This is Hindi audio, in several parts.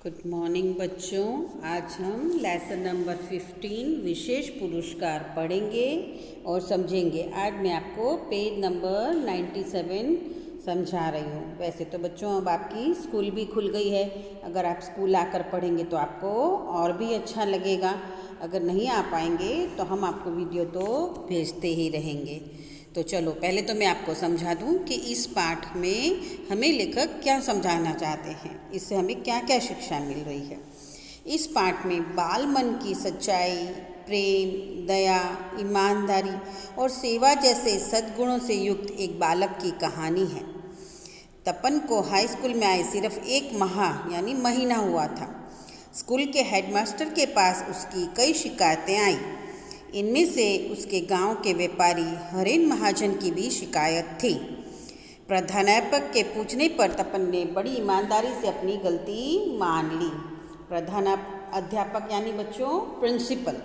गुड मॉर्निंग बच्चों। आज हम लेसन नंबर 15 विशेष पुरस्कार पढ़ेंगे और समझेंगे। आज मैं आपको पेज नंबर 97 समझा रही हूँ। वैसे तो बच्चों अब आपकी स्कूल भी खुल गई है। अगर आप स्कूल आकर पढ़ेंगे तो आपको और भी अच्छा लगेगा। अगर नहीं आ पाएंगे तो हम आपको वीडियो तो भेजते ही रहेंगे। तो चलो पहले तो मैं आपको समझा दूं कि इस पाठ में हमें लेखक क्या समझाना चाहते हैं, इससे हमें क्या क्या शिक्षा मिल रही है। इस पाठ में बाल मन की सच्चाई, प्रेम, दया, ईमानदारी और सेवा जैसे सद्गुणों से युक्त एक बालक की कहानी है। तपन को हाई स्कूल में आए सिर्फ 1 माह यानी महीना हुआ था। स्कूल के हेडमास्टर के पास उसकी कई शिकायतें आईं। इनमें से उसके गांव के व्यापारी हरेन महाजन की भी शिकायत थी। प्रधानाध्यापक के पूछने पर तपन ने बड़ी ईमानदारी से अपनी गलती मान ली। प्रधानाध्यापक यानी बच्चों प्रिंसिपल।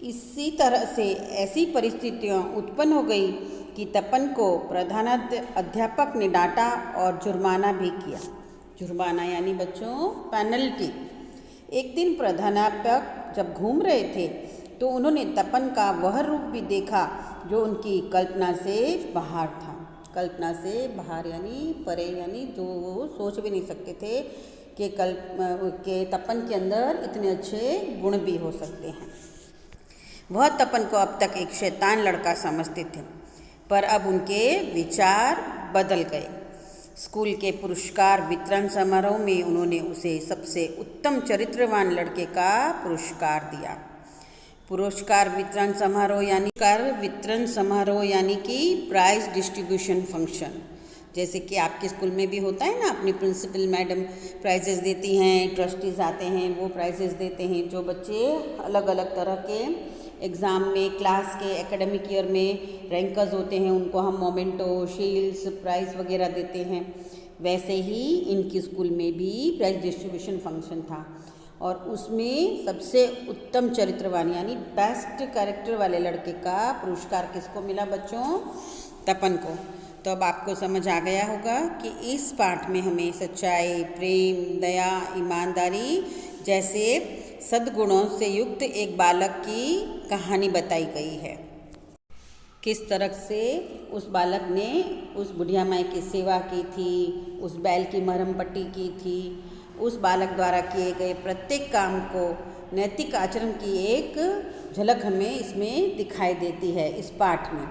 इसी तरह से ऐसी परिस्थितियां उत्पन्न हो गई कि तपन को प्रधानाध्यापक ने डांटा और जुर्माना भी किया। जुर्माना यानी बच्चों पेनल्टी। एक दिन प्रधानाध्यापक जब घूम रहे थे तो उन्होंने तपन का वह रूप भी देखा जो उनकी कल्पना से बाहर था। कल्पना से बाहर यानी परे, यानी जो वो सोच भी नहीं सकते थे कि तपन के अंदर इतने अच्छे गुण भी हो सकते हैं। वह तपन को अब तक एक शैतान लड़का समझते थे, पर अब उनके विचार बदल गए। स्कूल के पुरस्कार वितरण समारोह में उन्होंने उसे सबसे उत्तम चरित्रवान लड़के का पुरस्कार दिया। पुरस्कार वितरण समारोह यानी कि प्राइज डिस्ट्रीब्यूशन फंक्शन, जैसे कि आपके स्कूल में भी होता है ना। अपनी प्रिंसिपल मैडम प्राइजेस देती हैं, ट्रस्टीज आते हैं, वो प्राइजेस देते हैं। जो बच्चे अलग अलग तरह के एग्ज़ाम में क्लास के एकेडमिक ईयर में रैंकर्स होते हैं उनको हम मोमेंटो, शील्ड्स, प्राइज़ वगैरह देते हैं। वैसे ही इनकी स्कूल में भी प्राइज डिस्ट्रीब्यूशन फंक्शन था और उसमें सबसे उत्तम चरित्रवान यानी बेस्ट कैरेक्टर वाले लड़के का पुरस्कार किसको मिला बच्चों? तपन को। तो अब आपको समझ आ गया होगा कि इस पाठ में हमें सच्चाई, प्रेम, दया, ईमानदारी जैसे सद्गुणों से युक्त एक बालक की कहानी बताई गई है। किस तरह से उस बालक ने उस बुढ़िया माई की सेवा की थी, उस बैल की मरहम पट्टी की थी। उस बालक द्वारा किए गए प्रत्येक काम को नैतिक आचरण की एक झलक हमें इसमें दिखाई देती है। इस पाठ में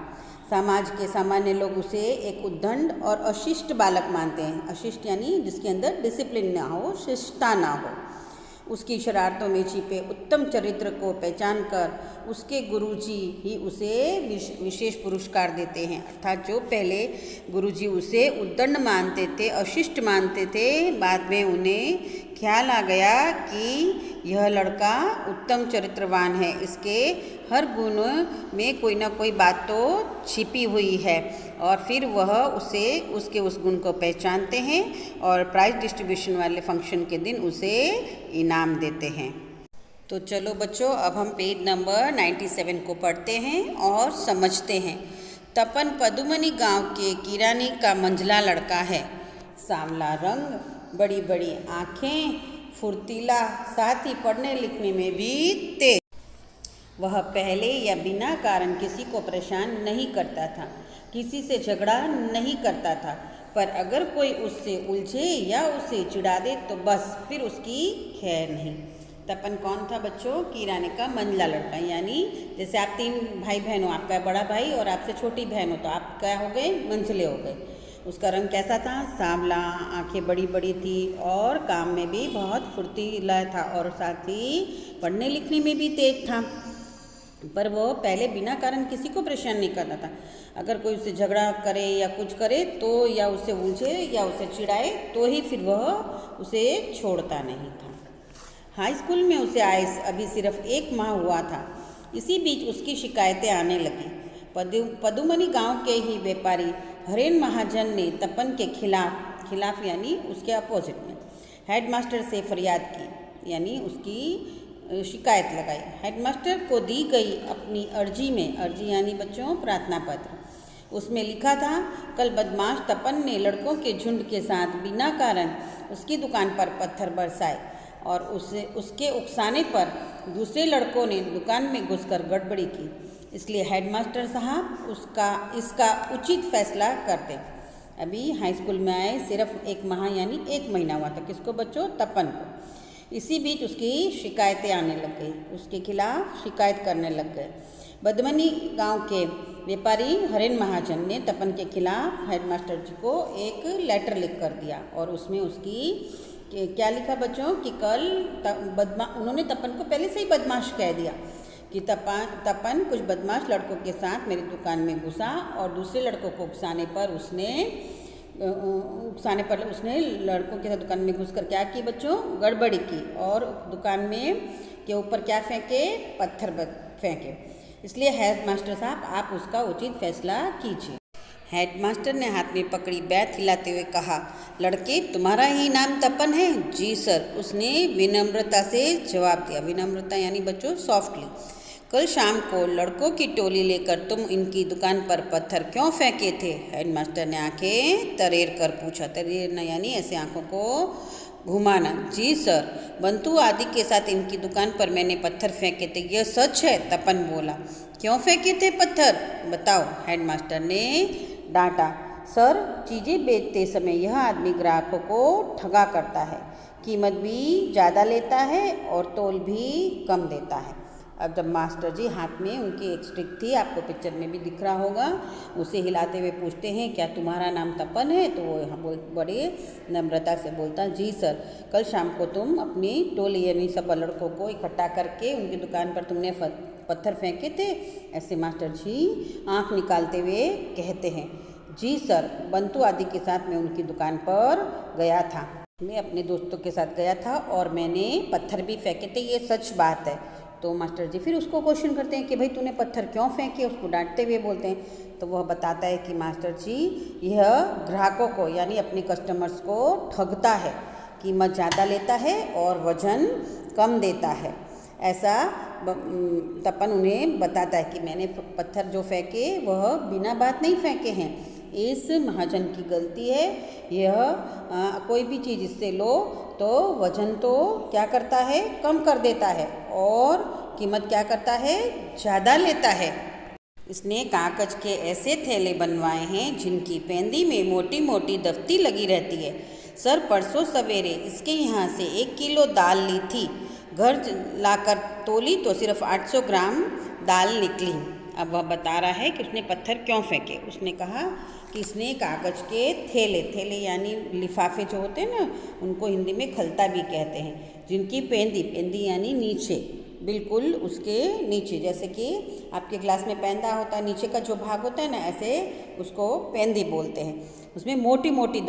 समाज के सामान्य लोग उसे एक उद्दंड और अशिष्ट बालक मानते हैं। अशिष्ट यानी जिसके अंदर डिसिप्लिन ना हो, शिष्टता ना हो। उसकी शरारतों में छिपे उत्तम चरित्र को पहचान कर उसके गुरुजी ही उसे विशेष पुरस्कार देते हैं। अर्थात जो पहले गुरुजी उसे उद्दंड मानते थे, अशिष्ट मानते थे, बाद में उन्हें ख्याल आ गया कि यह लड़का उत्तम चरित्रवान है, इसके हर गुण में कोई ना कोई बात तो छिपी हुई है, और फिर वह उसके उस गुण को पहचानते हैं और प्राइज डिस्ट्रीब्यूशन वाले फंक्शन के दिन उसे इनाम देते हैं। तो चलो बच्चों अब हम पेज नंबर 97 को पढ़ते हैं और समझते हैं। तपन पदुमनी गांव के किरानी का मंझला लड़का है। सांवला रंग, बड़ी बड़ी आँखें, फुर्तीला, साथ ही पढ़ने लिखने में भी तेज। वह पहले या बिना कारण किसी को परेशान नहीं करता था, किसी से झगड़ा नहीं करता था, पर अगर कोई उससे उलझे या उसे चिढ़ा दे तो बस फिर उसकी खैर नहीं। तपन कौन था बच्चों? किराने का मंझला लड़का। यानी जैसे आप 3 भाई बहन हो, आपका बड़ा भाई और आपसे छोटी बहन हो, तो आप क्या हो गए? मंझले हो गए। उसका रंग कैसा था? सांवला, आंखें बड़ी बड़ी थी और काम में भी बहुत फुर्तीला था और साथ ही पढ़ने लिखने में भी तेज था। पर वो पहले बिना कारण किसी को परेशान नहीं करता था। अगर कोई उससे झगड़ा करे या कुछ करे तो या उसे उलझे या उसे चिढ़ाए तो ही फिर वह उसे छोड़ता नहीं था। हाई स्कूल में उसे आए अभी सिर्फ 1 माह हुआ था। इसी बीच उसकी शिकायतें आने लगी। पदुमनी गांव के ही व्यापारी हरेन महाजन ने तपन के खिलाफ यानी उसके अपोजिट में हेडमास्टर से फरियाद की, यानी उसकी शिकायत लगाई। हेडमास्टर को दी गई अपनी अर्जी में, अर्जी यानी बच्चों प्रार्थना पत्र, उसमें लिखा था, कल बदमाश तपन ने लड़कों के झुंड के साथ बिना कारण उसकी दुकान पर पत्थर बरसाए। और उसके उकसाने पर दूसरे लड़कों ने दुकान में घुसकर गड़बड़ी की। इसलिए हेडमास्टर साहब इसका उचित फैसला करते। अभी हाई स्कूल में आए सिर्फ 1 माह यानी 1 महीना हुआ था। किसको बच्चों? तपन को। इसी बीच उसकी शिकायतें आने लग गई, उसके खिलाफ शिकायत करने लग गए। बदमनी गांव के व्यापारी हरेन महाजन ने तपन के खिलाफ हेडमास्टर जी को एक लेटर लिख कर दिया और उसमें उसकी क्या लिखा बच्चों कि कल उन्होंने तपन को पहले से ही बदमाश कह दिया कि तपन कुछ बदमाश लड़कों के साथ मेरी दुकान में घुसा और दूसरे लड़कों को उकसाने पर उसने लड़कों के साथ दुकान में घुसकर क्या की बच्चों? गड़बड़ी की और दुकान में के ऊपर क्या फेंके? पत्थर फेंके। इसलिए हेडमास्टर साहब आप उसका उचित फैसला कीजिए। हेडमास्टर ने हाथ में पकड़ी बैत हिलाते हुए कहा, लड़के तुम्हारा ही नाम तपन है? जी सर, उसने विनम्रता से जवाब दिया। विनम्रता यानी बच्चों सॉफ्टली। कल शाम को लड़कों की टोली लेकर तुम इनकी दुकान पर पत्थर क्यों फेंके थे? हेडमास्टर ने आंखें तरेर कर पूछा। तरेरना यानी ऐसे आंखों को घुमाना। जी सर, बंतु आदि के साथ इनकी दुकान पर मैंने पत्थर फेंके थे। यह सच है? तपन बोला। क्यों फेंके थे पत्थर? बताओ, हेडमास्टर ने डांटा। सर, चीज़ें बेचते समय यह आदमी ग्राहकों को ठगा करता है, कीमत भी ज़्यादा लेता है और तोल भी कम देता है। अब जब मास्टर जी हाथ में उनकी एक स्टिक थी, आपको पिक्चर में भी दिख रहा होगा, उसे हिलाते हुए पूछते हैं क्या तुम्हारा नाम तपन है? तो वो यहाँ बड़े नम्रता से बोलता, जी सर, कल शाम को तुम अपनी टोली यानी सब लड़कों को इकट्ठा करके उनकी दुकान पर तुमने पत्थर फेंके थे। ऐसे मास्टर जी आँख निकालते हुए कहते हैं, जी सर, बंतु आदि के साथ मैं उनकी दुकान पर गया था। मैं अपने दोस्तों के साथ गया था और मैंने पत्थर भी फेंके थे, ये सच बात है। तो मास्टर जी फिर उसको क्वेश्चन करते हैं कि भाई तूने पत्थर क्यों फेंके? उसको डांटते हुए बोलते हैं। तो वह बताता है कि मास्टर जी यह ग्राहकों को यानी अपने कस्टमर्स को ठगता है, कीमत ज़्यादा लेता है और वज़न कम देता है। ऐसा तपन उन्हें बताता है कि मैंने पत्थर जो फेंके वह बिना बात नहीं फेंके हैं, इस महाजन की गलती है। यह कोई भी चीज़ इससे लो तो वज़न तो क्या करता है? कम कर देता है और कीमत क्या करता है? ज़्यादा लेता है। इसने कागज़ के ऐसे थैले बनवाए हैं जिनकी पेंदी में मोटी मोटी दफ्ती लगी रहती है। सर, परसों सवेरे इसके यहाँ से 1 किलो दाल ली थी, घर लाकर तोली तो सिर्फ 800 ग्राम दाल निकली। अब वह बता रहा है कि उसने पत्थर क्यों फेंके। उसने कहा कि इसने कागज़ के थैले यानी लिफाफे जो होते हैं ना, उनको हिंदी में खलता भी कहते हैं, जिनकी पेंदी यानी नीचे, बिल्कुल उसके नीचे, जैसे कि आपके ग्लास में पेंदा होता है, नीचे का जो भाग होता है ना, ऐसे उसको पेंदी बोलते हैं। उसमें मोटी मोटी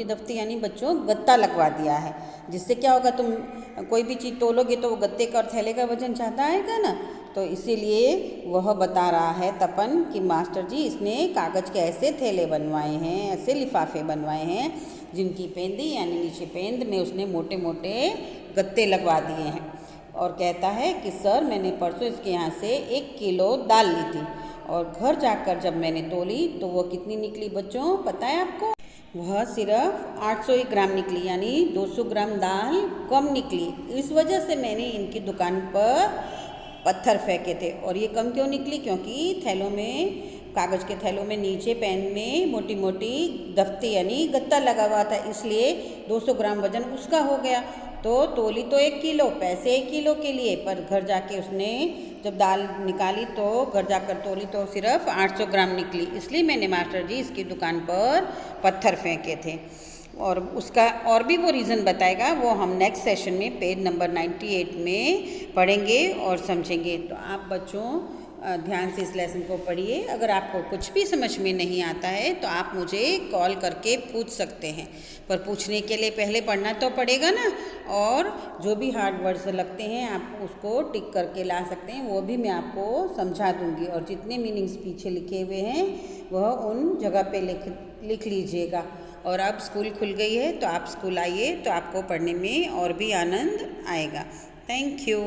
दफ्ती यानी बच्चों गत्ता लगवा दिया है, जिससे क्या होगा, तुम कोई भी चीज़ तोलोगे तो वो गत्ते का और थैले का वजन ज़्यादा आएगा ना। तो इसीलिए वह बता रहा है तपन कि मास्टर जी इसने कागज़ के ऐसे थैले बनवाए हैं, ऐसे लिफाफे बनवाए हैं जिनकी पेंदी यानी नीचे पेंद में उसने मोटे मोटे गत्ते लगवा दिए हैं। और कहता है कि सर, मैंने परसों इसके यहाँ से 1 किलो दाल ली थी और घर जाकर जब मैंने तोली तो वो कितनी निकली बच्चों, पता है आपको? वह सिर्फ 800 ग्राम निकली, यानी 200 ग्राम दाल कम निकली। इस वजह से मैंने इनकी दुकान पर पत्थर फेंके थे। और ये कम क्यों निकली? क्योंकि थैलों में, कागज़ के थैलों में नीचे पेन में मोटी मोटी दफ्ती यानी गत्ता लगा हुआ था, इसलिए 200 ग्राम वजन उसका हो गया। तो तोली तो 1 किलो, पैसे 1 किलो के लिए, पर घर जाके उसने जब दाल निकाली तो घर जाकर तोली तो सिर्फ 800 ग्राम निकली। इसलिए मैंने मास्टर जी इसकी दुकान पर पत्थर फेंके थे। और उसका और भी वो रीज़न बताएगा, वो हम नेक्स्ट सेशन में पेज नंबर 98 में पढ़ेंगे और समझेंगे। तो आप बच्चों ध्यान से इस लेसन को पढ़िए। अगर आपको कुछ भी समझ में नहीं आता है तो आप मुझे कॉल करके पूछ सकते हैं, पर पूछने के लिए पहले पढ़ना तो पड़ेगा ना। और जो भी हार्ड वर्ड्स लगते हैं आप उसको टिक करके ला सकते हैं, वो भी मैं आपको समझा दूंगी। और जितने मीनिंग्स पीछे लिखे हुए हैं वह उन जगह पे लिख लीजिएगा। और अब स्कूल खुल गई है तो आप स्कूल आइए, तो आपको पढ़ने में और भी आनंद आएगा। Thank you.